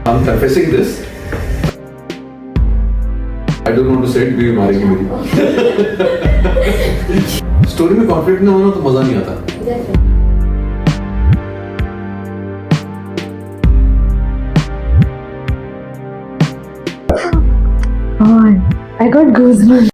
I'm confessing this. I don't want to say it, भी मारेगी मेरी। स्टोरी में कॉन्फ्लिक्ट ना होना तो मजा नहीं आता। I got goosebumps.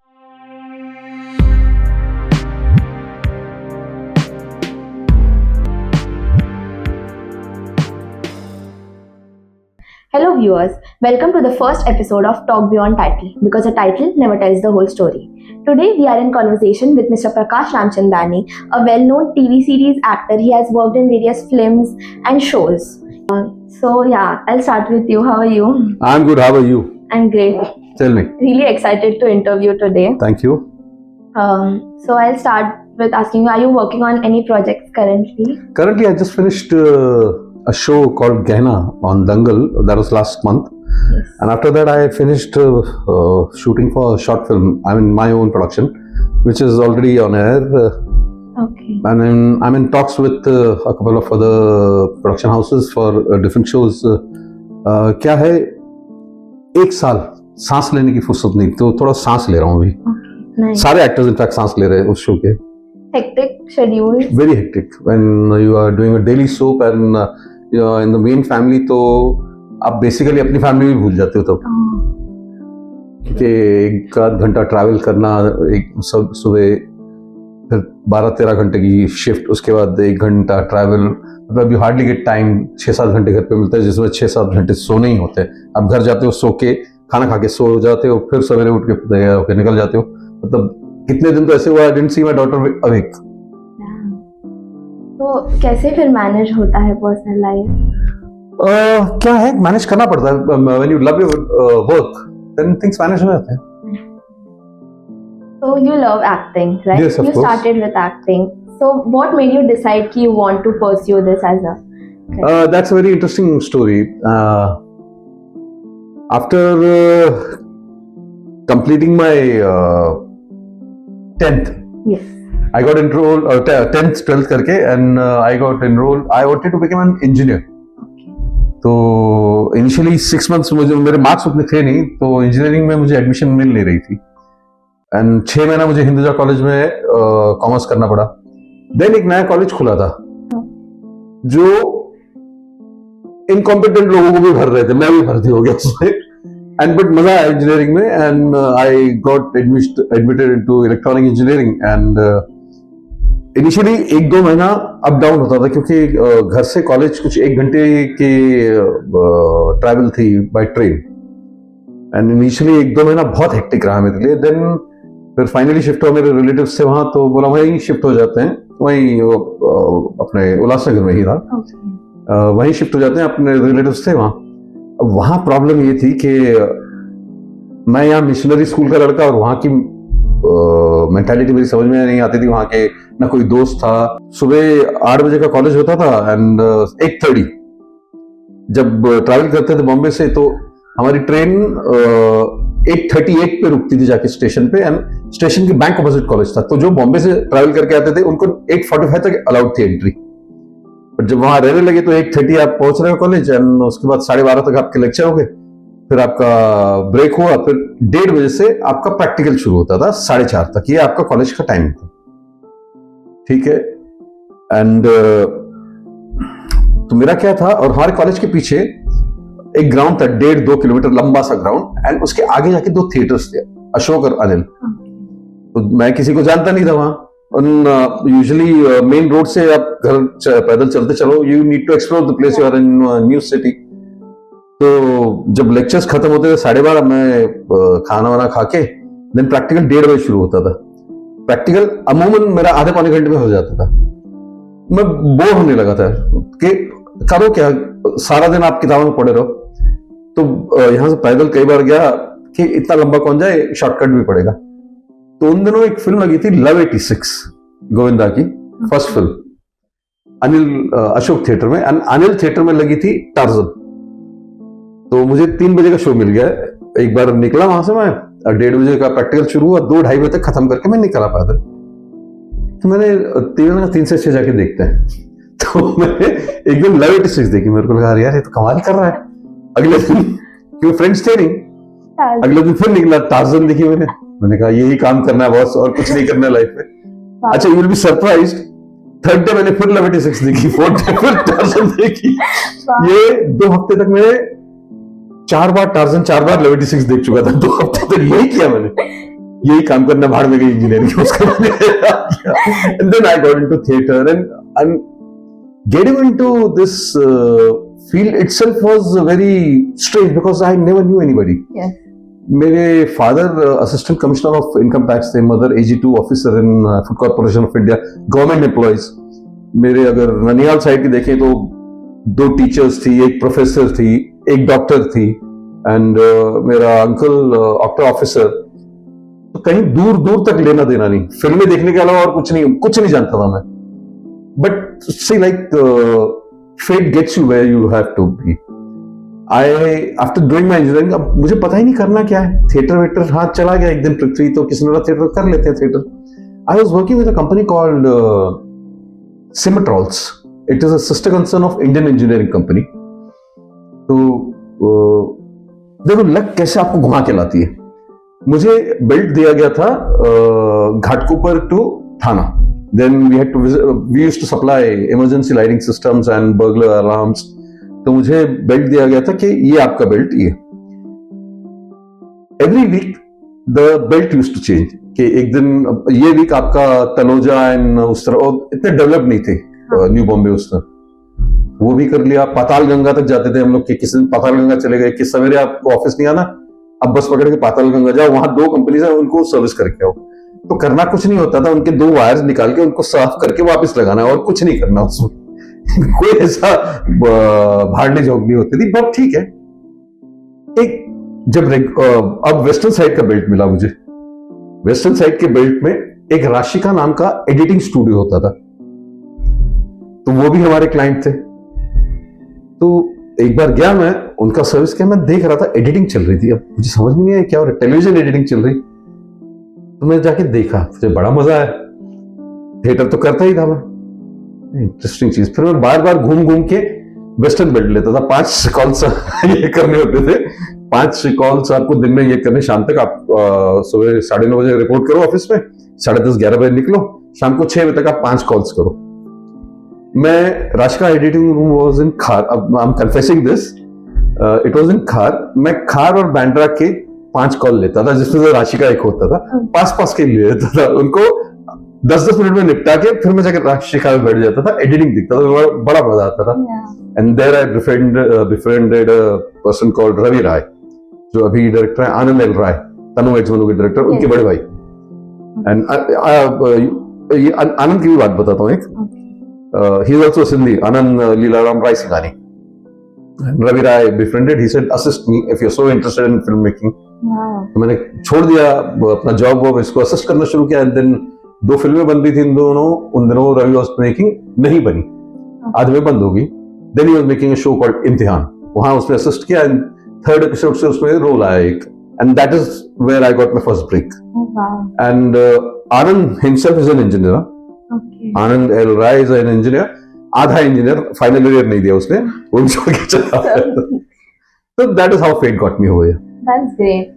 Hello viewers, welcome to the first episode of Talk Beyond Title, because a title never tells the whole story. Today we are in conversation with Mr. Prakash Ramchandani, a well-known TV series actor. He has worked in various films and shows. I'll start with you. How are you? I'm good. How are you? I'm great. Tell me. Really excited to interview today. Thank you. So I'll start with asking you, are you working on any projects currently? Currently, I just finished a show called Gehna on Dangal. That was last month. Yes. And after that, I finished shooting for a short film. I'm in my own production, which is already on air. Okay. And I'm in talks with a couple of other production houses for different shows. क्या है, एक साल सांस लेने की फुर्सत नहीं, तो थोड़ा सांस ले रहा हूँ अभी। Nice. सारे एक्टर्स इनफैक्ट सांस ले रहे हैं उस शो के। Hectic schedule. Very hectic when you are doing a daily soap and you are in the main family, तो आप बेसिकली अपनी फैमिली भी भूल जाते हो तब, क्योंकि एक आध घंटा ट्रैवल करना, एक सब सुबह फिर 12-13 घंटे की शिफ्ट, उसके बाद 1 घंटा ट्रैवल, मतलब यू हार्डली गेट टाइम। 6-7 घंटे घर पे मिलता है, जिसमें 6-7 घंटे सोने ही होते हैं। आप घर जाते हो, सो के खाना खा के सो जाते हो, फिर सवेरे उठ के तैयार होकर निकल जाते हो। मतलब कितने दिन तो ऐसे हुआ, I didn't see my daughter awake. तो कैसे फिर मैनेज होता है पर्सनल लाइफ? क्या है, मैनेज करना पड़ता है। When you love your work then things manage हो जाते हैं। So you love acting, right? Yes, of you course. started with acting. So what made you decide that you want to pursue this as a career? That's a very interesting story. After completing my 10th, Yes. I got enrolled 10th 12th करके, and I got enrolled. I wanted to become an engineer. Okay. तो initially 6 months मुझे, मेरे marks उतने थे नहीं, तो engineering में मुझे एडमिशन मिल नहीं रही थी। एंड 6 महीना मुझे हिंदुजा कॉलेज में कॉमर्स करना पड़ा। देन एक नया कॉलेज खुला था जो इनकॉम्पिटेंट लोगों को भी भर रहे थे, मैं भी भर्ती हो गया उसमें। एंड बट मजा आया इंजीनियरिंग में, and I got admitted into electronic engineering. And initially 1-2 महीना अप डाउन होता था, क्योंकि घर से कॉलेज कुछ 1 घंटे की ट्रैवल थी बाय ट्रेन। एंड इनिशियली 1-2 महीना बहुत हेक्टिक रहा मेरे लिए। देन फिर फाइनली शिफ्ट हुआ, मेरे रिलेटिव्स थे वहां, तो बोला वहीं शिफ्ट हो जाते हैं, वहीं अपने उल्लासनगर में ही था। Okay. वहीं शिफ्ट हो जाते हैं, अपने रिलेटिव्स थे वहां। अब वहां प्रॉब्लम ये थी कि मैं यहाँ मिशनरी स्कूल का लड़का, और वहां की मेंटालिटी मेरी समझ में नहीं आती थी। वहां के ना कोई दोस्त था। सुबह 8 बजे का कॉलेज होता था, एंड 8:30 जब ट्रैवल करते थे बॉम्बे से, तो हमारी ट्रेन 8:38 पे रुकती थी जाके स्टेशन पे, एंड स्टेशन के बैंक अपोजिट कॉलेज था। तो जो बॉम्बे से ट्रैवल करके आते थे उनको 8:45 तक अलाउड थी एंट्री। बट जब वहां रहने लगे तो 8:30 आप पहुंच रहे हो कॉलेज, एंड उसके बाद 12:30 तक आपके लेक्चर हो गए, फिर आपका ब्रेक हुआ, फिर 1:30 बजे से आपका प्रैक्टिकल शुरू होता था 4:30 तक। ये आपका कॉलेज का टाइम था, ठीक है। एंड तो मेरा क्या था, और हमारे कॉलेज के पीछे एक ग्राउंड था, 1.5-2 किलोमीटर लंबा सा ग्राउंड, एंड उसके आगे जाके 2 थिएटर्स थे, अशोक और अनिल। तो मैं किसी को जानता नहीं था वहां। यूजुअली मेन रोड से आप घर पैदल चलते चलो, you need to explore the place, you are in new city. तो जब लेक्चर्स खत्म होते थे 12:30, मैं खाना वाना खा के, देन प्रैक्टिकल 1:30 बजे शुरू होता था। प्रैक्टिकल अमूमन मेरा आधे पौने घंटे में हो जाता था। मैं बोर होने लगा था कि करो क्या, सारा दिन आप किताबों में पढ़े रहो। तो यहाँ से पैदल कई बार गया कि इतना लंबा कौन जाए, शॉर्टकट भी पड़ेगा। तो उन दिनों एक फिल्म लगी थी लव 86, गोविंदा की first film, Anil Ashok theatre में, एंड अनिल थिएटर में लगी थी टार्जन। तो मुझे 3 बजे का शो मिल गया। एक बार निकला वहां से मैं, 1:30 बजे का प्रैक्टिकल शुरू हुआ, 2-2:30 बजे तक खत्म करके मैं निकला पैदल। तो मैंने 3 से 6 जाके देखते हैं, तो मैंने एकदम लव 86 देखी। मेरे को लगा यार ये तो कमाल कर रहा है। अगले दिन क्यों फ्रेंड्स थे नहीं, अगले दिन फिर निकला टार्जन देखी मैंने कहा यही काम करना है बॉस और कुछ नहीं करना है लाइफ में। अच्छा you will be surprised, third day मैंने फिर लव 86 देखी, फोर्थ डे फिर टार्जन देखी। ये 2 हफ्ते तक मैंने 4 बार टार्जन 4 बार लव 86 देख चुका था। 2 हफ्ते तक यही किया मैंने, यही काम करना, भाड़ में गई इंजीनियरिंग उसका मैंने। And then I got into theatre and getting into this field itself was very strange because I never knew anybody. Yes. मेरे father assistant commissioner of income tax थे, mother AG2 officer in food corporation of India, government employees. मेरे अगर ननिहाल side की देखें तो 2 teachers थी, एक प्रोफेसर थी, एक डॉक्टर थी एंड मेरा अंकल ऑक्टर ऑफिसर। तो कहीं दूर दूर तक लेना देना नहीं, फिल्में देखने के अलावा और कुछ नहीं जानता था मैं। But see, like fate gets you where you have to be. After doing my engineering, अब मुझे पता ही नहीं करना क्या है। थिएटर वेटर हाथ चला गया एक दिन, पृथ्वी तो किसी ने थिएटर कर लेते हैं theatre. I was working with a company called Symmetrons. It is a sister concern of Indian Engineering Company. तो देखो लक कैसे आपको घुमा के लाती है। मुझे बेल्ट दिया गया था घाटकोपर टू थाना। Then we used to supply emergency lighting systems and burglar alarms. तो मुझे बेल्ट दिया गया था कि ये आपका बेल्ट ये। Every week the belt used to change कि एक दिन ये वीक आपका तलोजा एंड उस तरह, और इतने डेवलप नहीं थे न्यू बॉम्बे उस तरह। वो भी कर लिया। पाताल गंगा तक जाते थे हम लोग कि किसी दिन पाताल गंगा चले गए कि सवेरे आपको ऑफिस नहीं आना, अब बस पकड़ के पाताल गंगा जाओ, वहां 2 कंपनीज है, उनको सर्विस करके आओ। तो करना कुछ नहीं होता था, उनके 2 वायर्स निकाल के उनको साफ करके वापस लगाना है और कुछ नहीं करना उसमें। कोई ऐसा भाड़ने जोग नहीं होती थी, बट ठीक है। एक जब अब वेस्टर्न साइड का बेल्ट मिला मुझे, वेस्टर्न साइड के बेल्ट में एक राशिका नाम का एडिटिंग स्टूडियो होता था, तो वो भी हमारे क्लाइंट थे। तो एक बार गया मैं, उनका सर्विस किया, मैं देख रहा था एडिटिंग चल रही थी। अब मुझे समझ में नहीं आया क्या हो रहा है, टेलीविजन एडिटिंग चल रही। तो मैं जाके देखा, मुझे बड़ा मजा आया। थिएटर तो करता ही था मैं, इंटरेस्टिंग चीज। फिर मैं बार बार घूम के वेस्टर्न बेल्ट लेता था। 5 कॉल्स ये करने होते थे, 5 कॉल्स आपको दिन में ये करने, शाम तक आप सुबह 9:30 बजे रिपोर्ट करो ऑफिस में, 10:30-11 बजे निकलो, शाम को 6 बजे तक आप 5 कॉल्स करो। मैं Rashika editing room was in खार, अब I am confessing this, it was in खार। मैं खार और बैंड्रा के 5 कॉल लेता था, जिसमें से राशिका एक होता था। पास के ले लेता था उनको, 10-10 मिनट में निपटा के फिर मैं जाकर राशिका में बैठ जाता था, एडिटिंग दिखता था, बड़ा मजा आता था। And there I befriended a person called Ravi Rai, जो अभी डायरेक्टर है, आनंद एल राय, तनु एड्स मनु के डायरेक्टर, उनके बड़े भाई। एंड आनंद की भी बात बताता हूँ एक, he is also Sindhi, Anand Leelaram Rai Singhani. And Ravi Rai befriended, he said assist me if you're so interested in filmmaking. तो मैंने छोड़ दिया अपना जॉब वो, इसको असिस्ट करना शुरू किया। एंड देन 2 फिल्में बन रही थी उन दिनों रवि वाज मेकिंग, नहीं बनी, आधे में बंद होगी। Then he was making a show called Imtihaan, वहां उसमें असिस्ट किया एंड 3rd एपिसोड से उसमें रोल आया एक, and that is where I got my first break. And Anand himself is an engineer, Anand L Rai is an engineer, आधा इंजीनियर, फाइनल ईयर नहीं दिया उसने, वो छोड़ के चला। तो that is how fate got me over. That's great.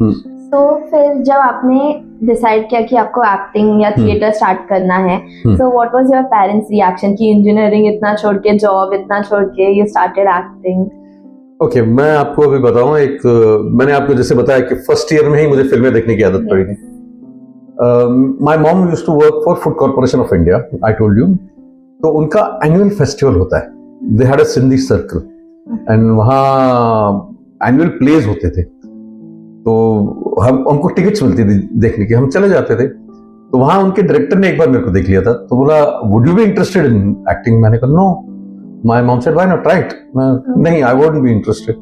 तो फिर जब आपने डिसाइड किया कि आपको एक्टिंग या थिएटर स्टार्ट करना है, so what was your parents reaction कि इंजीनियरिंग इतना छोड़ के, जॉब इतना छोड़ के यू स्टार्टेड एक्टिंग? ओके, मैं आपको अभी बताऊं, एक मैंने आपको जैसे बताया कि फर्स्ट ईयर में ही मुझे फिल्में देखने की आदत पड़ी थी। My mom used to work for Food corporation of India, I told you. तो उनका एनुअल फेस्टिवल होता है, they had a Sindhi circle, and वहाँ एनुअल प्लेज होते थे। तो हमको टिकट्स मिलती थी देखने की, हम चले जाते थे। तो वहां उनके डायरेक्टर ने एक बार मेरे को देख लिया था, तो बोला would you be interested in acting? मैंने कहा no. My mom said why not, try it. नहीं, आई वुडंट बी इंटरेस्टेड।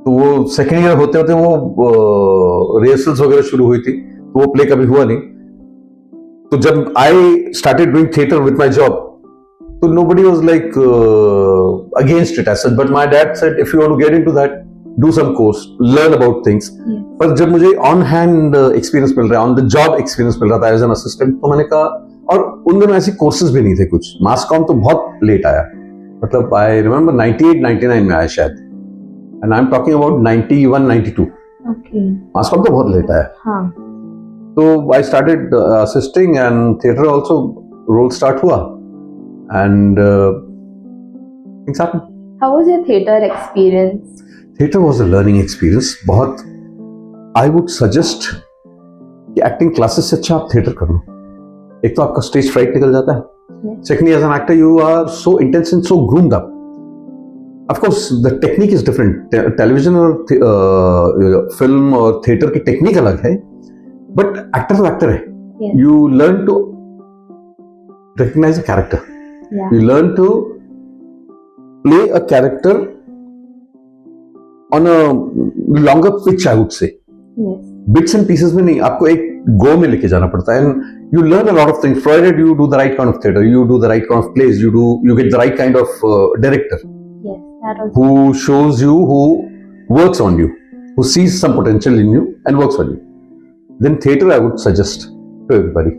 तो वो सेकंड ईयर होते होते वो रिहर्सल्स वगैरह शुरू हुई थी, तो वो प्ले कभी हुआ नहीं। तो जब I started doing theatre with my job, तो nobody was like against it as such, but my dad said if you want to get into that, do some course, learn about things. पर जब मुझे on hand experience मिल रहा है, on the job experience मिल रहा था as an assistant, तो मैंने कहा, और उन दिनों ऐसी कोर्सेज भी नहीं थे कुछ, मास कॉम तो बहुत लेट आया, मतलब आई रिमेम्बर 98-99 में आया शायद। And I am talking about 91, 92. Okay. Mass comm तो बहुत लेट आया. हाँ. तो I started assisting and theatre also role start हुआ and things happened. How was your theater experience? Theatre was a learning experience. बहुत आई वुड सजेस्ट कि acting classes से अच्छा आप थिएटर कर लो. एक तो आपका स्टेज फ्राइट निकल जाता है. Secondly, as an actor, you are so intense and so groomed up. Of course, the technique is different. Television और film और theater की technique अलग है, but actor तो actor है. Yes. You learn to recognize a character. Yeah. You learn to play a character on a longer pitch, I would say. Yes. Bits and pieces में नहीं, आपको एक go में लेके जाना पड़ता है. And you learn a lot of things provided you do the right kind of theater, you do the right kind of plays, you get the right kind of director. Yes, that was. Who shows you, who works on you, who sees some potential in you and works on you. Then theater I would suggest to everybody.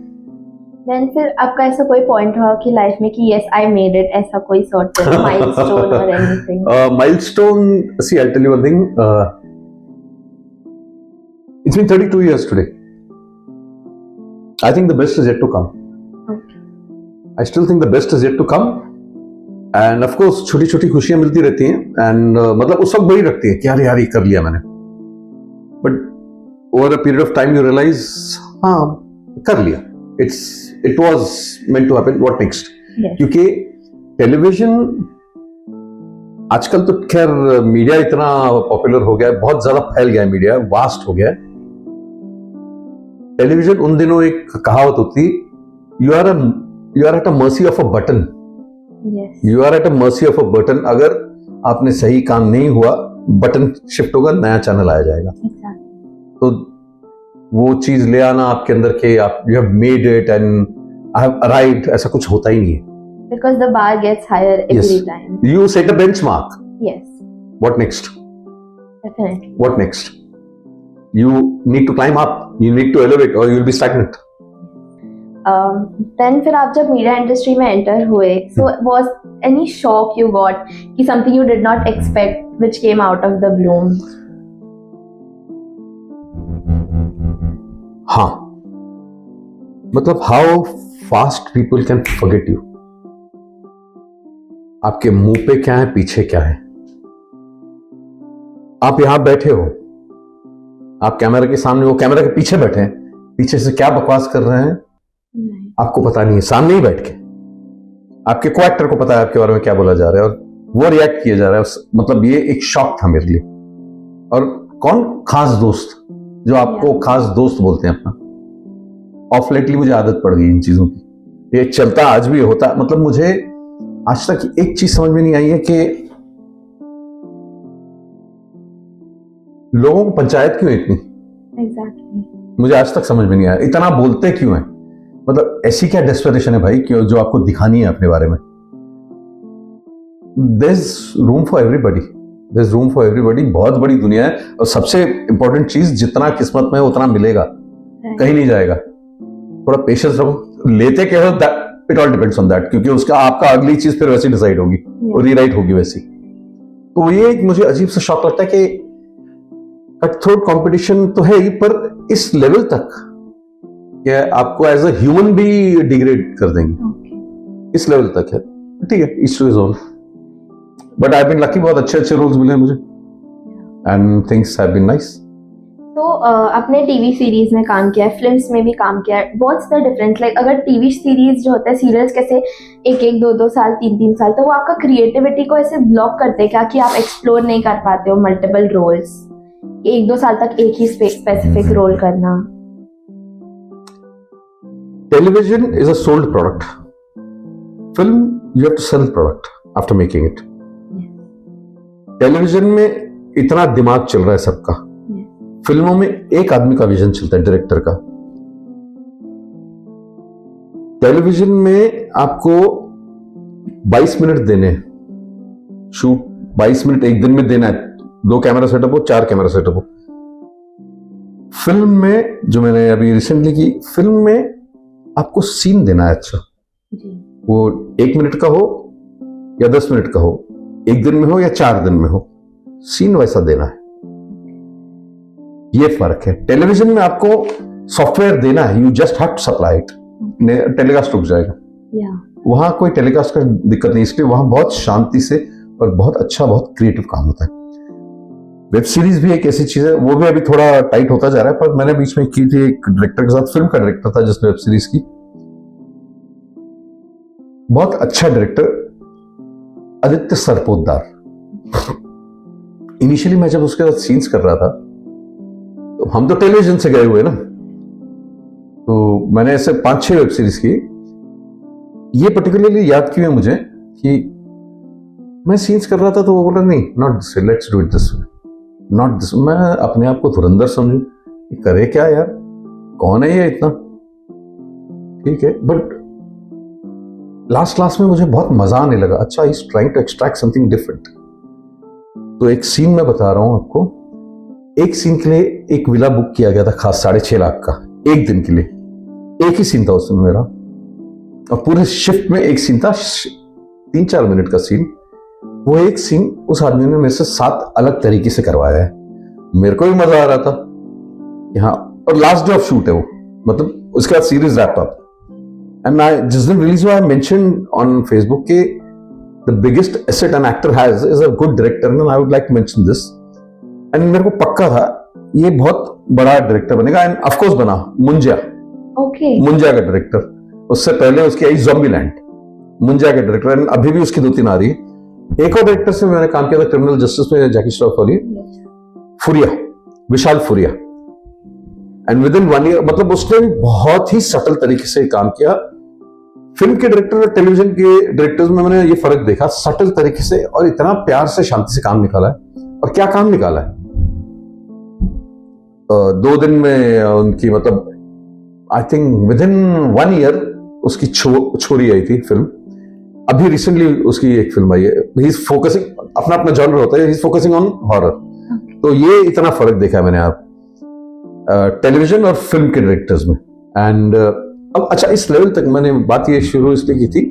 Then फिर आपका ऐसा कोई point हुआ कि life में कि yes I made it, ऐसा कोई sort of milestone or anything? Milestone, see I'll tell you one thing. It's been 32 years today. I think the best is yet to come. Okay. I still think the best is yet to come. And of course छोटी छोटी खुशियां मिलती रहती हैं. And मतलब उस वक्त बड़ी रखती है कि यार ये कर लिया मैंने. But over a period of time you realize हाँ कर लिया. It was meant to happen. What next? Yes. क्योंकि टेलीविजन आजकल तो खैर मीडिया इतना पॉपुलर हो गया है, बहुत ज्यादा फैल गया है, मीडिया वास्ट हो गया है. टेलीविजन उन दिनों एक कहावत होती, you are at a mercy of a button. Yes. You are at a mercy of a button. अगर आपने सही काम नहीं हुआ, बटन शिफ्ट होगा, नया चैनल आ जाएगा. Exactly. तो वो चीज ले आना आपके अंदर के आप you have made it and I have arrived, ऐसा कुछ होता ही नहीं है. Because the bar gets higher every Yes. time. You set a benchmark. Yes, What next? definitely. What next? You need to climb up. You need to elevate or you will be stagnant. Then फिर आप जब media industry में enter हुए, so was any shock you got कि something you did not expect which came out of the blue? हाँ, मतलब how fast people can forget you. आपके मुंह पे क्या है, पीछे क्या है. आप यहां बैठे हो, आप कैमरा के सामने हो, कैमरा के पीछे बैठे हैं, पीछे से क्या बकवास कर रहे हैं नहीं. आपको पता नहीं है. सामने ही बैठ के आपके को एक्टर को पता है आपके बारे में क्या बोला जा रहा है और वो रिएक्ट किया जा रहा है. मतलब ये एक शॉक था मेरे लिए. और कौन खास दोस्त, जो आपको खास दोस्त बोलते हैं अपना, ऑफ लेटली मुझे आदत पड़ गई इन चीजों की. ये चलता आज भी होता. मतलब मुझे आज तक एक चीज समझ में नहीं आई है कि लोगों को पंचायत क्यों है इतनी. Exactly. मुझे आज तक समझ में नहीं आया इतना बोलते क्यों है. मतलब ऐसी क्या डेस्परेशन है भाई कि जो आपको दिखानी है अपने बारे में. There's room for everybody. There's room for everybody. बहुत बड़ी दुनिया है और सबसे इंपॉर्टेंट चीज जितना किस्मत में है उतना मिलेगा, कहीं नहीं जाएगा. थोड़ा पेशेंस रखो. लेते क्या हो, it all depends on that, क्योंकि उसका आपका अगली चीज फिर वैसी डिसाइड होगी और रीराइट होगी वैसी. तो ये एक मुझे अजीब सा शौक लगता है कि कट थ्रोट कंपटीशन तो है ही, पर इस लेवल तक कि आपको एज अ ह्यूमन भी डिग्रेड कर देंगे. Okay. इस लेवल तक है. ठीक है, each to his own. But I been lucky, बहुत अच्छे अच्छे रोल्स मिले मुझे and things have been nice. तो आपने टीवी सीरीज में काम किया है, फिल्म्स में भी काम किया है. What's the difference? लाइक अगर टीवी सीरीज जो होता है, सीरियल्स कैसे एक दो साल, तीन साल, तो वो आपका क्रिएटिविटी को ऐसे ब्लॉक करते हैं क्या कि आप एक्सप्लोर नहीं कर पाते हो मल्टीपल रोल्स, 1-2 साल तक एक ही स्पेसिफिक रोल करना? Television is a sold product. Film, you have to sell product after making it. Television में इतना दिमाग चल रहा है सबका. फिल्मों में एक आदमी का विजन चलता है, डायरेक्टर का. टेलीविजन में आपको 22 मिनट देने, शूट 22 मिनट एक दिन में देना है. 2 कैमरा सेटअप हो, 4 कैमरा सेटअप हो. फिल्म में जो मैंने अभी रिसेंटली की, फिल्म में आपको सीन देना है अच्छा. वो 1 मिनट का हो या 10 मिनट का हो, 1 दिन में हो या 4 दिन में हो, सीन वैसा देना है, ये फर्क है। टेलीविजन में आपको सॉफ्टवेयर देना है, you just have to supply it, telecast रुक जाएगा। वहां कोई टेलीकास्ट का दिक्कत नहीं, इसलिए वहां बहुत शांति से और बहुत अच्छा, बहुत क्रिएटिव काम होता है। वेब सीरीज भी एक ऐसी चीज है, वो भी अभी थोड़ा टाइट होता जा रहा है, पर मैंने बीच में की थी एक डायरेक्टर के साथ, फिल्म का डायरेक्टर था जिसने वेब सीरीज की, बहुत अच्छा डायरेक्टर आदित्य सरपोतदार। इनिशियली मैं जब उसके साथ सीन्स कर रहा था, तो हम तो टेलीविजन से गए हुए ना, तो मैंने ऐसे 5-6 वेब सीरीज की। ये पर्टिकुलरली याद क्यों है मुझे कि मैं सीन्स कर रहा था, तो वो बोला नहीं, not this way, let's do it this way, not this. मैं अपने आप को धुरंधर समझू, करे क्या यार, कौन है ये इतना, ठीक है। बट लास्ट में मुझे बहुत मजा आने लगा। अच्छा, is trying to extract something different. तो एक सीन मैं बता रहा हूं आपको, एक सीन के लिए एक विला बुक किया गया था खास 6.5 लाख का, एक दिन के लिए। एक ही सीन था उसमें मेरा, और पूरे शिफ्ट में एक सीन था, 3-4 मिनट का सीन। वो एक सीन उस आदमी ने मेरे से 7 अलग तरीके से करवाया है। मेरे को भी मजा आ रहा था यहाँ, और लास्ट डे ऑफ शूट है वो, मतलब उसके बाद series wrap up. And I जिस दिन रिलीज हुआ, आई मेंशन्ड ऑन फेसबुक के the biggest asset an actor has is a good director, and I would like to mention this. एंड मेरे को पक्का था ये बहुत बड़ा डायरेक्टर बनेगा, एंड ऑफ कोर्स बना। मुंजा का डायरेक्टर, उससे पहले उसकी आई ज़ॉम्बीलैंड, मुंजा का डायरेक्टर, एंड अभी भी उसकी 2-3 आ रही है। एक और डायरेक्टर से मैंने काम किया था क्रिमिनल जस्टिस में, जैकी श्रॉफ वाली, फुरिया, विशाल फुरिया। एंड विद इन 1 ईयर, मतलब उसने बहुत ही सटल तरीके से काम किया। फिल्म के डायरेक्टर और टेलीविजन के डायरेक्टर्स में मैंने ये फर्क देखा, सटल तरीके से और इतना प्यार से, शांति से काम निकाला है। और क्या काम निकाला है, 2 दिन में उनकी, मतलब I think with in 1 year उसकी छोरी आई थी फिल्म। अभी रिसेंटली उसकी एक फिल्म आई है, ही इज फोकसिंग, अपना जॉनर होता है, he is focusing on horror. तो ये इतना फर्क देखा है मैंने आप टेलीविजन और फिल्म के डायरेक्टर्स में। एंड अब अच्छा, इस लेवल तक मैंने बात ये शुरू इसलिए की थी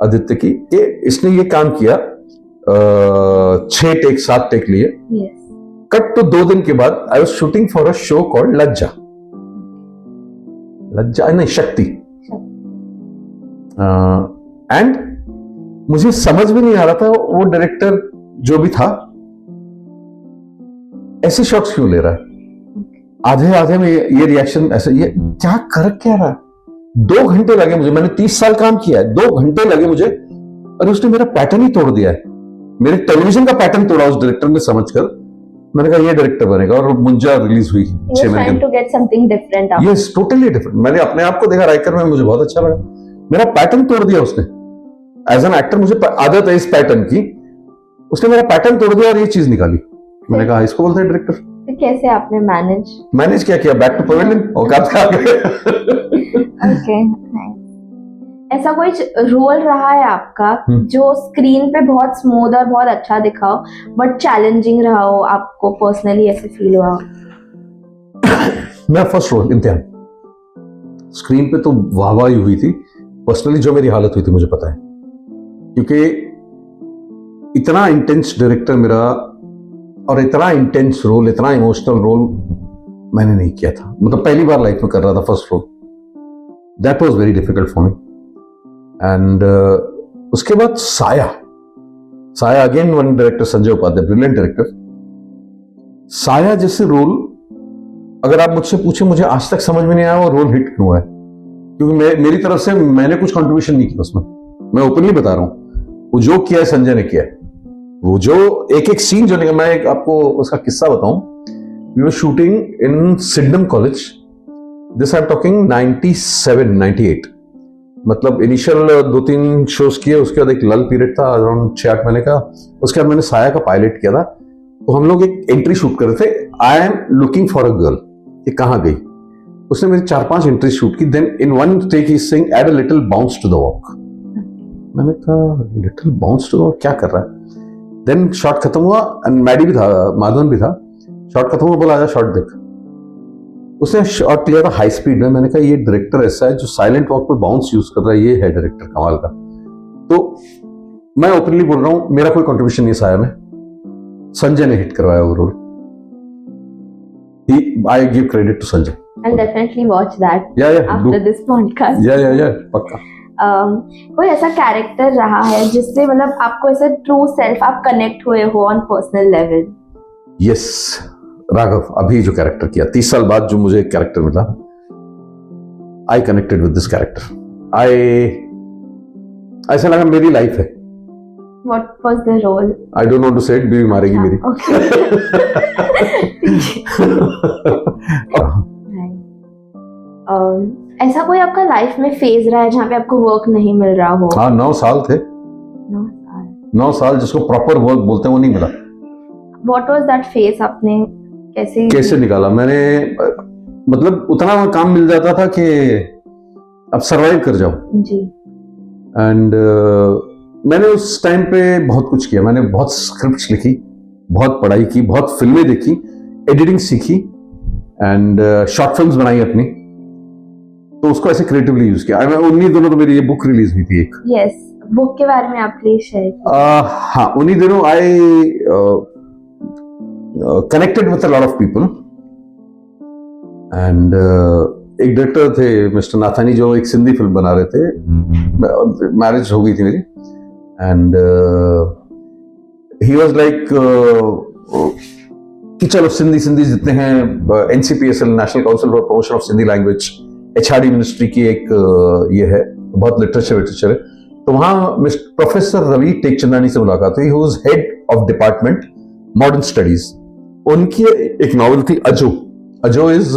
आदित्य की, कि इसने ये काम किया, 6 टेक 7 टेक लिए। कट तो 2 दिन के बाद I was shooting for a show called लज्जा नहीं, शक्ति। एंड मुझे समझ भी नहीं आ रहा था वो डायरेक्टर जो भी था ऐसे शॉट्स क्यों ले रहा है, आधे में ये रिएक्शन ऐसे, ये क्या रहा है। 2 घंटे लगे मुझे, मैंने 30 साल काम किया है, 2 घंटे लगे मुझे, और उसने मेरा पैटर्न ही तोड़ दिया है, मेरे टेलीविजन का पैटर्न तोड़ा उस डायरेक्टर ने समझकर। मैंने कहा ये डायरेक्टर बनेगा, और मुंजा रिलीज हुई 6 महीने के। Yes, totally different. मैंने अपने आप को देखा राइकर में, मुझे बहुत अच्छा लगा, मेरा पैटर्न तोड़ दिया उसने। एज एन एक्टर मुझे आदत है इस पैटर्न की, उसने मेरा पैटर्न तोड़ दिया और ये चीज निकाली। मैंने कहा इसको बोलते हैं डायरेक्टर। तो कैसे आपने मैनेज क्या किया, बैक टू पवेलियन औकात का। ओके, ऐसा कोई रोल रहा है आपका जो स्क्रीन पे बहुत स्मूथ और बहुत अच्छा दिखा हो, बट चैलेंजिंग रहा हो, आपको पर्सनली ऐसे फील हुआ? मेरा फर्स्ट रोल इम्तिहान, स्क्रीन पे तो वाह ही हुई थी, पर्सनली जो मेरी हालत हुई थी मुझे पता है, क्योंकि इतना इंटेंस डायरेक्टर मेरा, और इतना इंटेंस रोल, इतना इमोशनल रोल मैंने नहीं किया था। मतलब पहली बार लाइफ में कर रहा था first role, that was very difficult for me. And उसके बाद Saaya again one director, Sanjay Upadhyay, brilliant director. Saaya जैसे रोल अगर आप मुझसे पूछे, मुझे आज तक समझ में नहीं आया वो रोल हिट क्यों है, क्योंकि मेरी तरफ से मैंने कुछ कंट्रीब्यूशन नहीं किया उसमें। मैं ओपनली बता रहा हूं, वो जो किया है संजय ने किया है। वो जो एक सीन जो निकला, मैं आपको उसका किस्सा बताऊं। We were shooting in Sydenham College, this I am talking 97-98। मतलब इनिशियल 2-3 शोज किए, उसके बाद एक लल पीरियड था अराउंड 6-8 महीने का। उसके बाद मैंने साया का पायलट किया था। तो हम लोग एक एंट्री शूट कर रहे थे, I am looking for a girl, ये कहाँ गई। उसने मेरी 4-5 एंट्री शूट की। Then in one take he sing add a little bounce to the walk. मैंने कहा little bounce to the walk क्या कर रहा है। देन शॉट खत्म हुआ, एंड मैडी भी था, माधवन भी था। शॉट खत्म हुआ, बोला आजा शॉट देख। उसने शॉट लिया था हाई स्पीड में। मैंने कहा ये डायरेक्टर ऐसा है जो साइलेंट वॉक पे बाउंस यूज कर रहा है, ये है डायरेक्टर कमाल का। तो मैं ओपनली बोल रहा हूं, मेरा कोई कंट्रीब्यूशन नहीं साया में, संजय ने हिट करवाया वो role. I give credit to Sanjay. I'll definitely watch that Yeah, after do. this podcast. Yeah, पक्का. कोई ऐसा कैरेक्टर रहा है जिससे मतलब आपको ऐसा ट्रू सेल्फ आप कनेक्ट हुए हो on personal level? Yes, Raghav अभी जो कैरेक्टर किया 30 साल बाद जो मुझे एक कैरेक्टर मिला, I connected with this character. ऐसा लगा मेरी लाइफ है. What was the role? I don't want to say it, बीवी मारेगी मेरी. Okay. ऐसा कोई आपका लाइफ में फेज रहा है जहाँ पे आपको वर्क नहीं मिल रहा हो? हाँ 9 साल थे. 9 साल. 9 साल जिसको प्रॉपर वर्क बोलते हैं वो नहीं मिला. What was that phase? आपने कैसे निकाला? मैंने मतलब उतना काम मिल जाता था कि अब सरवाइव कर जाओ. जी. एंड मैंने उस टाइम पे बहुत कुछ किया. मैंने बहुत स्क्रिप्ट्स लिखी, बहुत पढ़ाई की, बहुत फिल्में देखी, एडिटिंग सीखी एंड शॉर्ट फिल्म्स बनाई अपनी. तो उसको ऐसे क्रिएटिवली यूज किया. मैं उन्हीं दिनों तो मेरी ये बुक रिलीज हुई थी एक. यस, बुक के बारे में आप प्लीज शेयर कीजिए. हाँ, उन्हीं दिनों I connected with a lot of people and एक डायरेक्टर थे मिस्टर नाथानी जो एक सिंधी फिल्म बना रहे थे. मैरिज हो गई थी मेरी एंड ही वाज लाइक कि चलो सिंधी जितने हैं, NCPSL national council for promotion of Sindhi language, HRD ministry की एक ये है, बहुत लिटरेचर है. तो वहाँ मिस्टर प्रोफेसर रवि टेकचंदानी से मुलाकात हुई. He was head of department modern studies. उनकी एक नॉवल थी अजो इज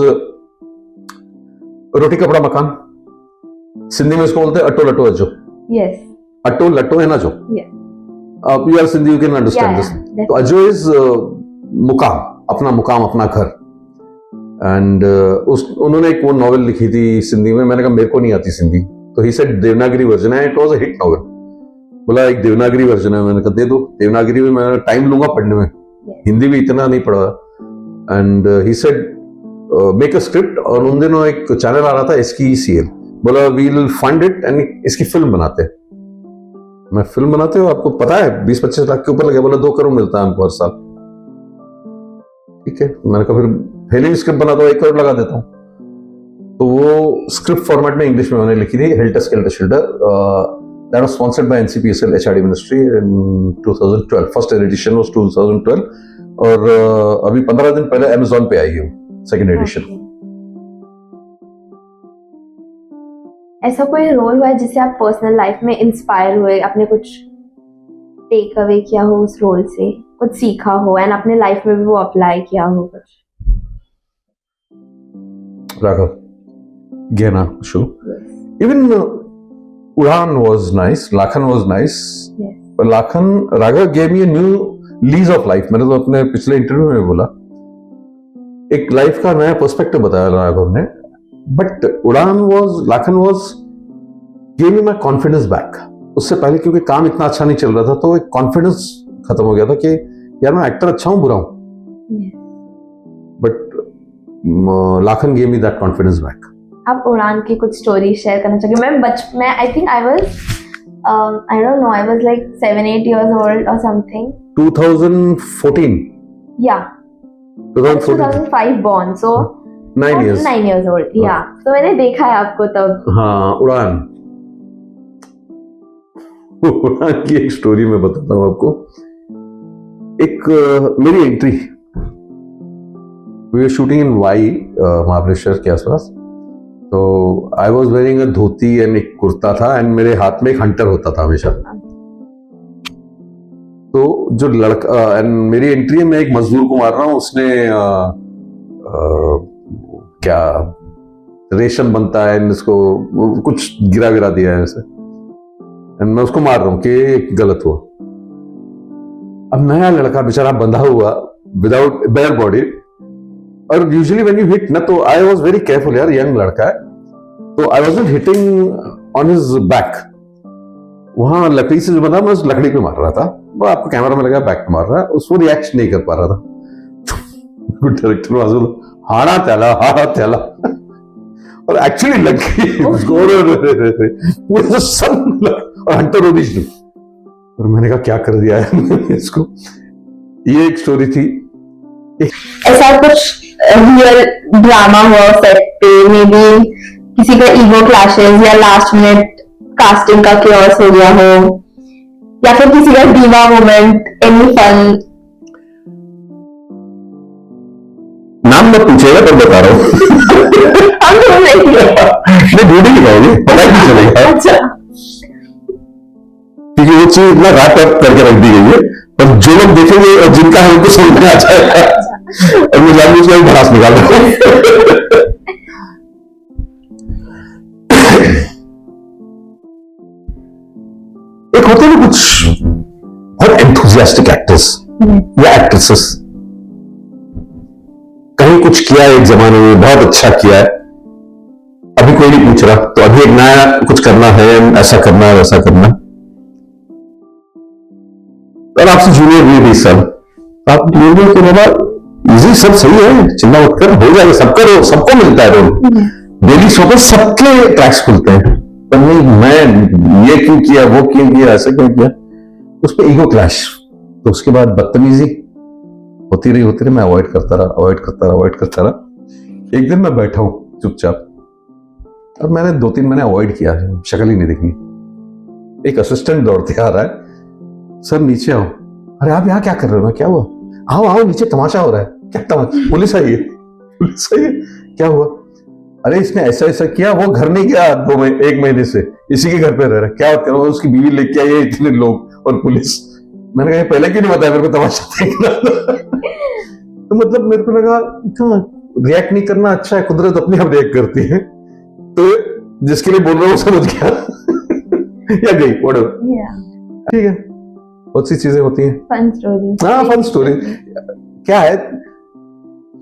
रोटी कपड़ा मकान. सिंधी में इसको बोलते हैं अटो लटो अजो. यस. अटो लटो है ना जो. Yes. You are Sindhi, you can understand this. तो अजो इज मुकाम, अपना मुकाम, अपना घर. एंड उन्होंने एक वो नॉवेल लिखी थी सिंधी में. मैंने कहा मेरे को नहीं आती सिंधी. तो ही सेड देवनागरी वर्जन है. It was a hit novel. बोला एक देवनागरी वर्जन है. मैंने कहा दे दो. देवनागरी में मैं टाइम लूंगा पढ़ने में, हिंदी भी इतना नहीं पढ़ा. And he said make a script. और उन दिनों एक चैनल आ रहा था SKECL. बोला we will fund it and इसकी फिल्म बनाते हैं. मैं फिल्म बनाते हो, आपको पता है 20-25 लाख के ऊपर लगे. बोला 2 करोड़ मिलता है हमको हर साल. ठीक है, मैंने कहा फिर पहले स्क्रिप्ट बनाता हूँ, 1 करोड़ लगा देता हूँ. तो वो स्क्रिप्ट फॉर्मेट में इंग्लिश में मैंने लिखी थी, helter skelter shelter. That was sponsored by NCPSL HRD ministry in 2012. First edition was 2012 और अभी 15 दिन पहले अमेज़न पे आई है सेकंड एडिशन. ऐसा कोई रोल हुआ है जिससे आप पर्सनल लाइफ में इंस्पायर हुए, आपने कुछ टेक अवे किया हो उस रोल से, कुछ सीखा हो एंड अपने लाइफ में भी वो अप्लाई किया हो कुछ? Raghav, Gena show. Even Udaan was nice, Lakhan was nice. Yes. But Raghav gave me a new lease of life. मैंने तो अपने पिछले इंटरव्यू में बोला, एक लाइफ का नया पर्सपेक्टिव बताया राघव ने. But Lakhan was gave me my confidence back. उससे पहले क्योंकि काम इतना अच्छा नहीं चल रहा था तो एक कॉन्फिडेंस खत्म हो गया था कि यार मैं एक्टर अच्छा हूँ बुरा हूँ. But Lakhan gave me that confidence back. आप उड़ान की कुछ स्टोरी शेयर करना चाहिए? मैं I think I don't know, I was like 7-8 years old or something. 2014. Yeah. 2005 born, so 9 years. 9 years old. Yeah. तो मैंने देखा है आपको तब. हाँ, उड़ान की एक स्टोरी मैं बताता हूँ आपको. एक मेरी entry, we were shooting in Wai Mahabaleshwar के आसपास. तो I was wearing a dhoti and एक कुर्ता था एंड मेरे हाथ में एक हंटर होता था हमेशा. तो जो लड़का एंड मेरी एंट्री है, मैं एक मजदूर को मार रहा हूँ. उसने क्या रेशम बनता है इसको कुछ गिरा दिया है ऐसे एंड मैं उसको मार रहा हूँ कि गलत हुआ. अब नया लड़का बेचारा बंधा हुआ विदाउट बेयर बॉडी. और यूजुअली व्हेन यू हिट ना, तो आई वाज वेरी केयरफुल. यार यंग लड़का है तो I wasn't hitting on his back. वहां लकड़ी से जो बंधा, मैं उस लकड़ी पे मार रहा था. वो आपको कैमरा में लगा बैक पे मार रहा है, उसको रिएक्ट नहीं कर पा रहा था. डायरेक्टर वाज हाड़ा त्याला और एक्चुअली लग गई उसको पूरा सन और हंटर ओरिजिनल. और मैंने कहा क्या कर दिया है मैंने इसको. ये एक स्टोरी थी। ऐसा कुछ रियल ड्रामा हुआ सेट पे, मे बी किसी का ईगो क्लैशेस या लास्ट मिनट कास्टिंग का chaos हो गया हो, या फिर किसी का डीवा मोमेंट, एनी फन? नाम मत पूछेगा पर बता रहा हूँ। हम ढूंढ लेंगे। नहीं ढूंढ ही नहीं पाओगे, पता ही नहीं चलेगा, अच्छा, क्योंकि वो चीज इतना रैप अप करके रख दी गई है, पर जो लोग देखेंगे और जिनका है उनको समझ में आ जाएगा। और मैं जानबूझ कर भड़ास निकाल रहा हूँ। एक होते हैं ना कुछ बहुत एंथुजियास्टिक एक्टर्स या एक्ट्रेसेस, कहीं कुछ किया है एक जमाने में, बहुत अच्छा किया है, अभी कोई नहीं पूछ रहा, तो अभी एक नया कुछ करना है, ऐसा करना है, वैसा करना है, और आपसे जूनियर भी 20 साल, आप जूनियर के बाबा इजी, सब सही है, चिंता मत कर, हो जाएगा, सबको मिलता है रोल। डेली शो पर सबके ट्रैक्स खुलते हैं, पर नहीं मैं ये क्यों किया, वो क्यों किया, ऐसा क्यों किया, उस पर ईगो क्लैश। तो उसके बाद बदतमीजी होती रही, मैं अवॉइड करता रहा। एक दिन मैं बैठा हूं चुपचाप, और मैंने 2-3 महीने अवॉइड किया, शक्ल ही नहीं दिखनी। एक असिस्टेंट दौड़ते आ रहा है, सर नीचे आओ। अरे आप यहाँ क्या कर रहे हो? क्या हुआ? आओ नीचे तमाशा हो रहा है। क्या तमाशा? पुलिस आई है। क्या हुआ? अरे इसने ऐसा किया, वो घर नहीं गया 1 महीने से, इसी के घर पे रह रहा है। क्या बात कर रहा हूँ? उसकी बीवी लेके आई है, इतने लोग और पुलिस। मैंने कहा पहले क्यों नहीं बताया मेरे को तमाशा देखना? तो मतलब मेरे को लगा रिएक्ट नहीं करना अच्छा है, कुदरत अपने आप रिएक्ट करती है। तो जिसके लिए बोल रहा हूँ समझ गया या गई ठीक है, बहुत सी चीजें होती हैं। Fun story. हाँ फन स्टोरी। क्या है,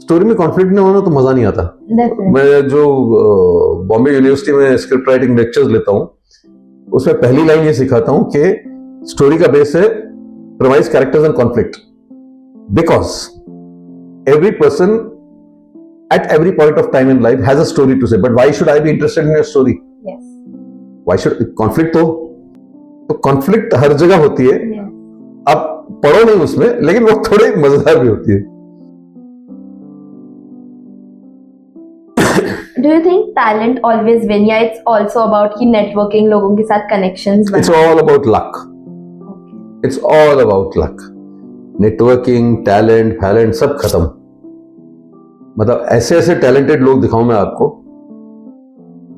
स्टोरी में कॉन्फ्लिक्ट नहीं होना तो मजा नहीं आता। मैं जो बॉम्बे यूनिवर्सिटी में स्क्रिप्ट राइटिंग लेक्चर्स लेता हूँ, उसमें पहली लाइन ये सिखाता हूँ कि स्टोरी का बेस है provides characters and conflict, because every person at every point of time in life has a story to say, but why should I be interested in your story? Yes. Why should conflict हो? तो conflict हर जगह होती है। Yes. आप पढ़ो नहीं उसमें, लेकिन वो थोड़ी मजेदार भी होती है। Do you think talent always win, या it's also about कि networking, लोगों के साथ connections? It's all about luck. It's all about luck. Networking, talent सब खत्म। मतलब ऐसे टैलेंटेड लोग दिखाऊं मैं आपको,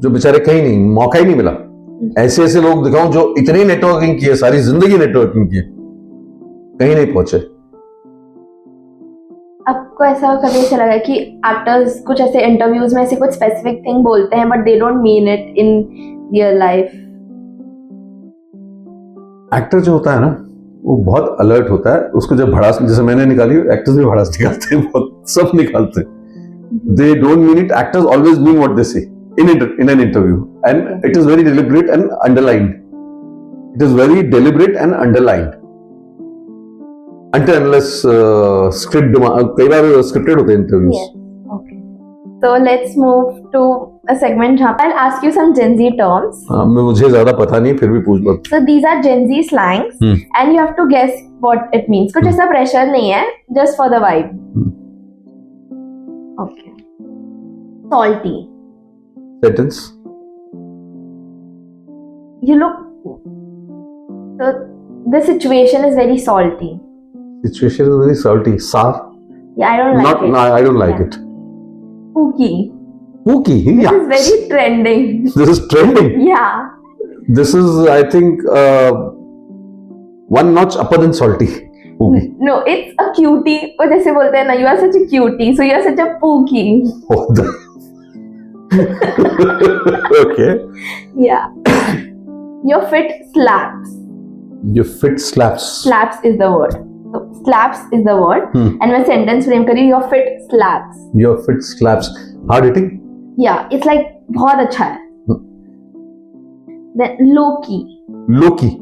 जो बेचारे कहीं नहीं, मौका ही नहीं मिला। ऐसे लोग दिखाऊं जो इतनी नेटवर्किंग की है, सारी जिंदगी नेटवर्किंग की है, कहीं नहीं पहुंचे। आपको ऐसा कभी ऐसा लगा कि एक्टर्स कुछ ऐसे इंटरव्यूज में ऐसे कुछ स्पेसिफिक थिंग बोलते हैं but they don't mean it in real life? Actor जो होता है ना, वो बहुत अलर्ट होता है। उसको जब भड़ास, जैसे मैंने निकाली, एक्टर्स भी भड़ास निकालते हैं, बहुत सब निकालते हैं। They don't mean it. Actors always mean what they say in an interview, and it is very deliberate and underlined. It is very deliberate and underlined. Until unless script, कई बार scripted होते हैं interviews. Yes. Okay. So let's move to a segment जहाँ I'll ask you some Gen Z terms. मुझे ज्यादा पता नहीं, फिर भी पूछ लो। So these are Gen Z slangs, and you have to guess what it means. कुछ ऐसा pressure नहीं है, just for the vibe. Okay. Salty. Sentence. You look. So the situation is very salty. Situation is very salty. Sour. Yeah, I don't like it. No, I don't like it. Pooky. Pooky. Yeah. This is very trending. This is trending. Yeah. This is, I think, one notch upper than salty. Pooky. No, it's a cutie. को जैसे बोलते हैं ना, you are such a cutie, so you are such a pooky. Oh, okay. Yeah. Your fit slaps. Your fit slaps. Slaps is the word. So slaps is the word. And when sentence frame करिए, your fit slaps. Your fit slaps. Hard hitting? Yeah, it's like बहुत अच्छा है. Then low key. Low key.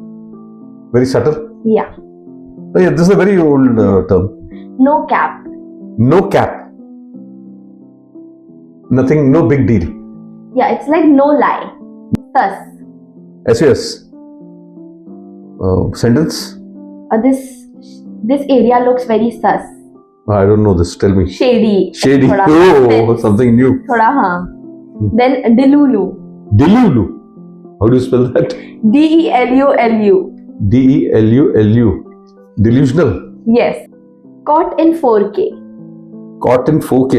Very subtle. Yeah. Oh, yeah, this is a very old term. No cap. No cap. Nothing, no big deal. Yeah, it's like no lie. Sus. SUS. Sentence? This This area looks very sus. I don't know this. Tell me. Shady. Shady. थोड़ा Oh, tense, something new. थोड़ा हाँ. Then Delulu. Delulu. How do you spell that? Delulu. Delulu. Delusional. Yes. Caught in 4K. Caught in 4K.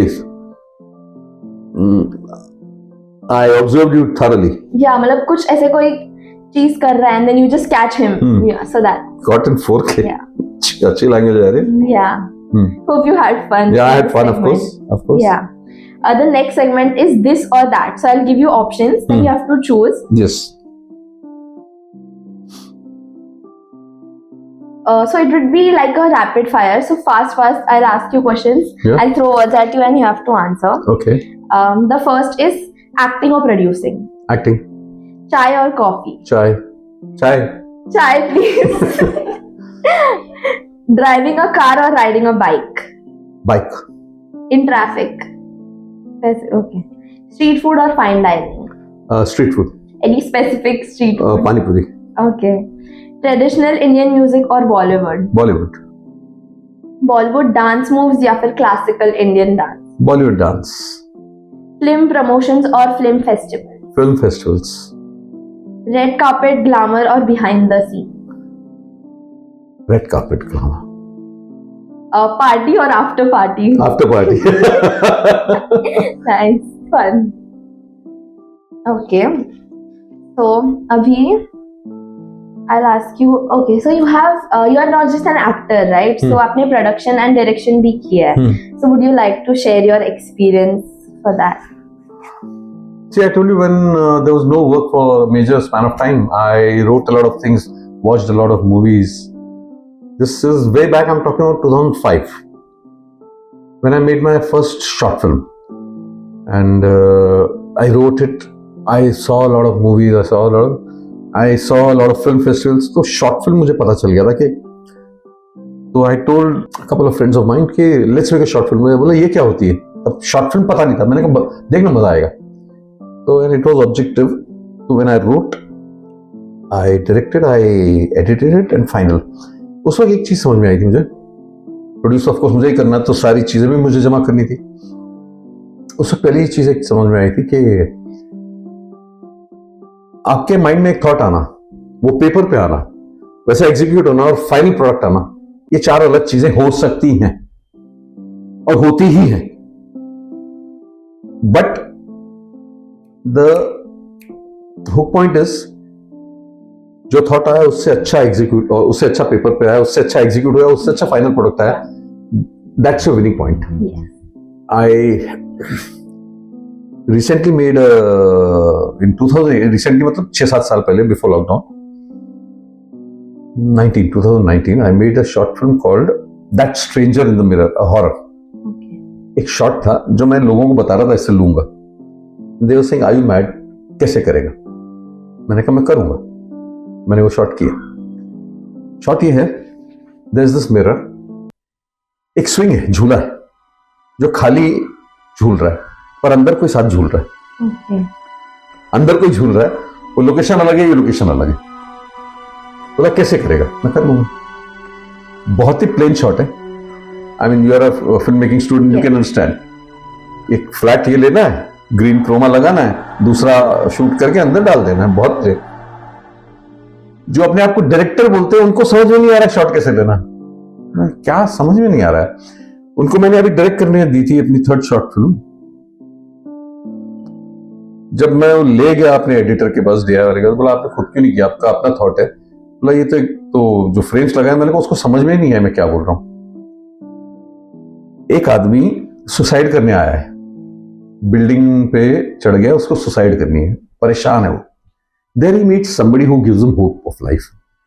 I observed you thoroughly. Yeah, मतलब कुछ ऐसे कोई चीज कर रहा है and then you just catch him. Yeah, so that. Caught in 4K. Yeah. अच्छी language है यार. Yeah. Hope you had fun. Yeah, I in had this fun, of segment. course. Of course. Yeah. The next segment is this or that. So I'll give you options, then you have to choose. Yes. So it would be like a rapid fire. So fast, I'll ask you questions. Yeah. I'll throw words at you and you have to answer. Okay. The first is acting or producing. Acting. Chai or coffee? Chai. Chai, please. Driving a car or riding a bike? Bike. In traffic? Okay. Street food or fine dining? Street food. Any specific street food? Pani puri. Okay. Traditional Indian music or Bollywood? Bollywood. Bollywood dance moves या फिर classical Indian dance? Bollywood dance. Film promotions or film festivals? Film festivals. Red carpet glamour or behind the scene? Red carpet glamour. Party or after party? After party. Nice, fun. Okay. So, Abhi, I'll ask you. Okay, so you are not just an actor, right? So, आपने production and direction भी किया है. So, would you like to share your experience for that? See, I told you when there was no work for a major span of time, I wrote a lot of things, watched a lot of movies. This is way back, I'm talking about 2005, when I made my first short film. And I wrote it, I saw a lot of movies, I saw a lot of film festivals. तो short film मुझे पता चल गया था कि, तो I told a couple of friends of mine कि let's make a short film. मुझे बोला ये क्या होती है? अब short film पता नहीं था, मैंने कहा देखना मजा आएगा. So and it was objective. So when I wrote, I directed, I edited it and final. उस वक्त एक चीज समझ में आई थी मुझे, प्रोड्यूस ऑफ कोर्स मुझे ही करना, तो सारी चीजें भी मुझे जमा करनी थी. उस वक्त पहली चीज एक समझ में आई थी कि आपके माइंड में एक थॉट आना, वो पेपर पे आना, वैसे एग्जीक्यूट होना और फाइनल प्रोडक्ट आना, ये चार अलग चीजें हो सकती हैं और होती ही हैं. But the hook point is, जो थॉट आया उससे अच्छा एग्जीक्यूट, और उससे अच्छा पेपर पे आया, उससे अच्छा एग्जीक्यूट हुआ, उससे अच्छा फाइनल प्रोडक्ट आया, that's your winning point. I recently made in 2000, recently मतलब 6-7 साल पहले, before lockdown, 2019, I made a short film called that stranger in the mirror, a horror. एक शॉट था जो मैं लोगों को बता रहा था इससे लूंगा. They were saying are you mad, कैसे करेगा? मैंने कहा मैं करूंगा. मैंने वो शॉट किया. शॉट ये है, देयर इज दिस मिरर, एक स्विंग है, झूला है, जो खाली झूल रहा है पर अंदर कोई साथ झूल रहा है. अंदर कोई झूल रहा है, वो लोकेशन अलग है, ये लोकेशन अलग है. बोला कैसे करेगा? मैं कर लूंगा. बहुत ही प्लेन शॉट है. I mean you are a film making student, you can understand. एक फ्लैट ये लेना है, ग्रीन क्रोमा लगाना है, दूसरा शूट करके अंदर डाल देना है. बहुत प्लेन. जो अपने आप को डायरेक्टर बोलते हैं उनको समझ में नहीं आ रहा शॉट कैसे लेना. क्या समझ में नहीं आ रहा है उनको. मैंने अभी डायरेक्ट करने दी थी अपनी 3rd शॉर्ट फिल्म. जब मैं वो ले गया अपने एडिटर के पास, दिया वाले का, बोला आपने खुद क्यों नहीं किया, आपका अपना थॉट है. बोला ये तो जो फ्रेम्स लगाया, मैंने कहा उसको समझ में नहीं आया मैं क्या बोल रहा हूं. एक आदमी सुसाइड करने आया है, बिल्डिंग पे चढ़ गया, उसको सुसाइड करनी है, परेशान है वो. There he meets somebody who gives him hope of life.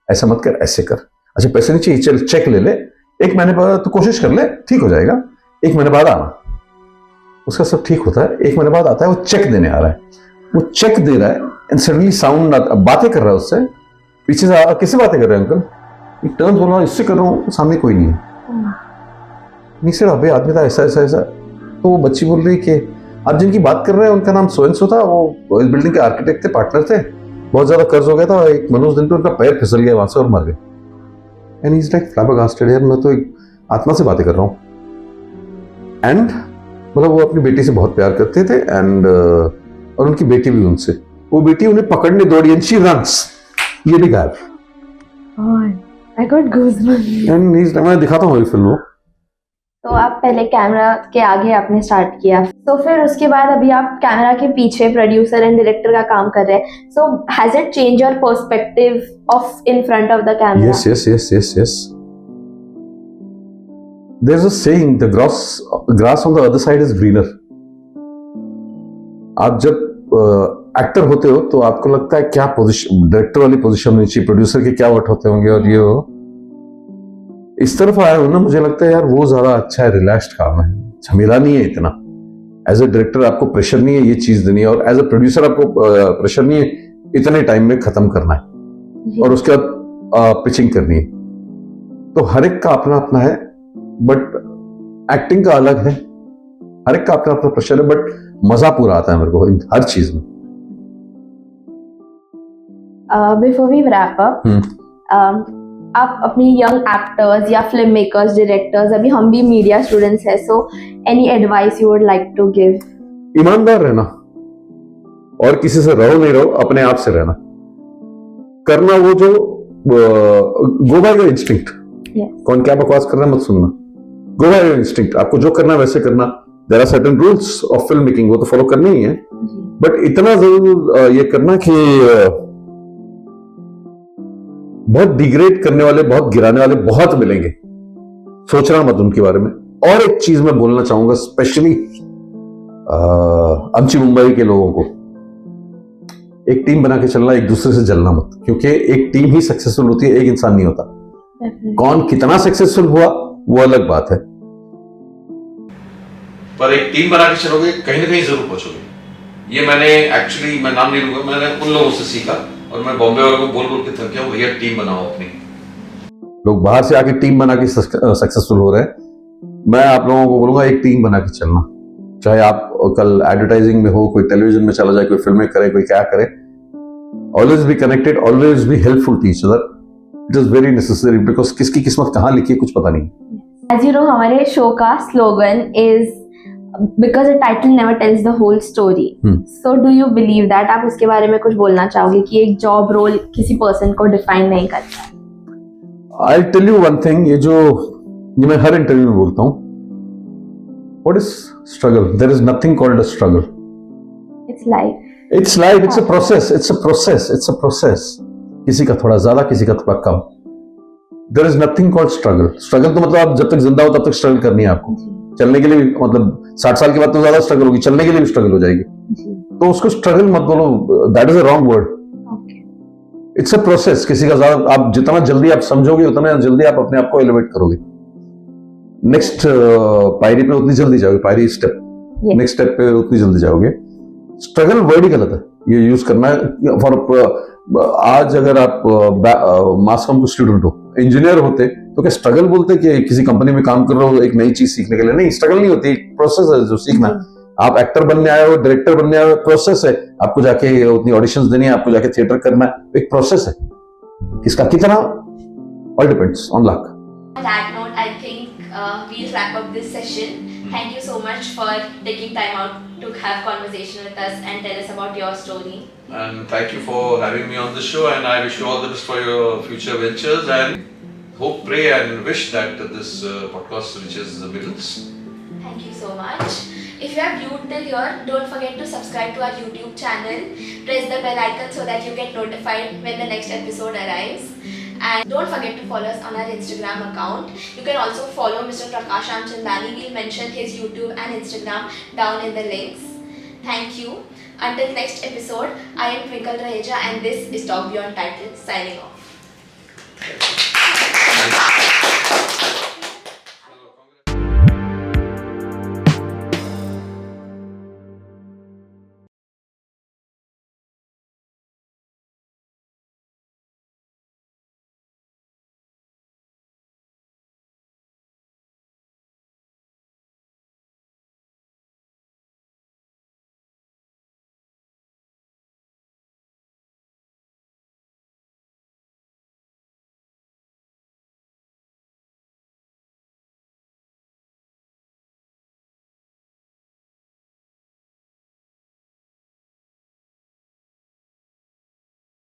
ऐसा मत कर, ऐसे कर. अच्छा पैसे नहीं चाहिए, चल चेक ले ले, 1 महीने बाद तो कोशिश कर ले, ठीक हो जाएगा. 1 महीने बाद आना. उसका सब ठीक होता है. 1 महीने बाद आता है, वो चेक देने आ रहा है. वो चेक दे रहा है एंड सडनली साउंड, बातें कर रहा है उससे, पीछे से किससे बातें कर रहे हैं अंकल? टर्न बोल रहा हूँ, इससे कर रहा हूँ, सामने कोई नहीं है. नीचे अबे आदमी था ऐसा ऐसा ऐसा. तो वो बच्ची बोल रही कि आप जिनकी बात कर रहे हैं उनका नाम सोएंसो था, वो इस बिल्डिंग के आर्किटेक्ट थे, पार्टनर थे, बहुत ज्यादा कर्ज हो गया था, एक मनोज दिन पे उनका पैर फिसल गया वहां से और मर गए. एंड ही इज लाइक फ्लैबरगास्टेड, यार मैं तो एक आत्मा से बातें कर रहा हूँ. एंड मतलब वो अपनी बेटी से बहुत प्यार करते थे एंड और उनकी बेटी भी उनसे. वो बेटी उन्हें पकड़ने दौड़ी एंड शी रन्स, ये भी गायब. I got goosebumps. एंड मैं दिखाता हूँ ये फिल्म. तो आप पहले कैमरा के आगे आपने स्टार्ट किया, तो फिर उसके बाद अभी आप कैमरा के पीछे प्रोड्यूसर एंड डायरेक्टर का काम कर रहे हैं. So has it change your perspective of in front of the camera? Yes. There's a saying, the grass on the other side is greener. आप जब एक्टर होते हो तो आपको लगता है क्या पोजीशन, डायरेक्टर वाली पोजीशन में चाहिए, प्रोड्यूसर के क्या वर्ट होते होंगे और ये हो. इस तरफ आया हूं ना, मुझे लगता है यार वो ज्यादा अच्छा है, रिलैक्स्ड काम है, झमेला नहीं है इतना. एज ए डायरेक्टर आपको प्रेशर नहीं है ये चीज देनी है, और एज ए प्रोड्यूसर आपको प्रेशर नहीं है इतने टाइम में खत्म करना है और उसके बाद पिचिंग करनी है. तो हर एक का अपना अपना है, बट एक्टिंग का अलग है. हर एक का अपना अपना प्रेशर है, बट मजा पूरा आता है मेरे को इन हर चीज में. बिफोर वी रैप अप, आप अपनी यंग एक्टर्स या फिल्म मेकर्स, डायरेक्टर्स, अभी हम भी मीडिया स्टूडेंट्स हैं, so any advice you would like to give? ईमानदार रहना, और किसी से रहो नहीं रहो, अपने आप से रहना. करना वो जो गो बाय योर इंस्टिंक्ट. कौन क्या बकवास कर रहा है मत सुनना. Go by your instinct. आपको जो करना है वैसे करना. There are certain rules of film making, वो तो फॉलो करने ही है, बट इतना जरूर ये करना कि बहुत डिग्रेड करने वाले, बहुत गिराने वाले बहुत मिलेंगे, सोचना मत उनके बारे में. और एक चीज मैं बोलना चाहूंगा स्पेशली अमची मुंबई के लोगों को, एक टीम बना के चलना, एक दूसरे से जलना मत, क्योंकि एक टीम ही सक्सेसफुल होती है, एक इंसान नहीं होता. कौन कितना सक्सेसफुल हुआ वो अलग बात है, पर एक टीम बना के चलोगे कहीं ना कहीं जरूर पहुंचोगे. ये मैंने एक्चुअली, मैं नाम नहीं लूंगा, मैंने उन लोगों से सीखा, और मैं बॉम्बे वालों को बोल के थक गया हूं, भैया टीम बनाओ अपनी. लोग बाहर से आके टीम बना के सक्सेसफुल हो रहे हैं. मैं आप लोगों को बोलूंगा एक टीम बना के चलना. चाहे आप कल एडवर्टाइजिंग में हो, कोई टेलीविजन में चला जाए, कोई फिल्में करे, कोई क्या करे, always be connected, always be helpful to each other. It is very necessary, because किसकी किस्मत कहाँ लिखी है कुछ पता नहीं. एज यू नो, हमारे शो का slogan is because a title never tells the whole story. So do you believe that? आप उसके बारे में कुछ बोलना चाहोगे कि एक जॉब रोल किसी पर्सन को डिफाइन नहीं करता है? I'll tell you one thing, ये मैं हर इंटरव्यू में बोलता हूँ. What is struggle? There is nothing called a struggle. It's life. It's life. It's a process. It's a process. It's a process. किसी का थोड़ा ज्यादा, किसी का थोड़ा कम. There is nothing called struggle. Struggle तो मतलब आप जब तक जिंदा हो तब तक स्ट्रगल करनी है आपको. चलने के लिए भी, मतलब 60 साल के बाद तो ज्यादा स्ट्रगल होगी, चलने के लिए भी स्ट्रगल हो जाएगी. तो उसको स्ट्रगल मत बोलो, that is a wrong word. It's a process. किसी का ज्यादा, आप जितना जल्दी आप समझोगे उतना जल्दी आप अपने आप को एलिवेट करोगे. नेक्स्ट पायरी पे उतनी जल्दी जाओगे, पायरी स्टेप, नेक्स्ट स्टेप पे उतनी जल्दी जाओगे. स्ट्रगल वर्ड ही गलत है, ये यूज करना है फॉर. आज अगर आप मास कॉम के स्टूडेंट हो, इंजीनियर होते तो क्या स्ट्रगल बोलते कि किसी कंपनी में काम कर रहे हो एक नई चीज सीखने के लिए? नहीं, स्ट्रगल नहीं होती, एक प्रोसेस है जो सीखना. आप एक्टर बनने आए हो, डायरेक्टर बनने आए हो, प्रोसेस है. आपको जाके उतनी ऑडिशंस देनी है, आपको जाके थिएटर करना है, एक प्रोसेस है. किसका कितना, all depends on luck. On that note, I think we'll wrap up this session. Thank you so much for taking time out to have conversation with us and tell us about your story. And thank you for having me on the show, and I wish you all the best for your future ventures, and hope, pray and wish that this podcast reaches the millions. Thank you so much. If you have viewed till here, don't forget to subscribe to our YouTube channel. Press the bell icon so that you get notified when the next episode arrives. And don't forget to follow us on our Instagram account. You can also follow Mr. Prakash Ramchandani. We'll mention his YouTube and Instagram down in the links. Thank you. Until next episode, I am Twinkle Raheja and this is Talk Beyond Title signing off.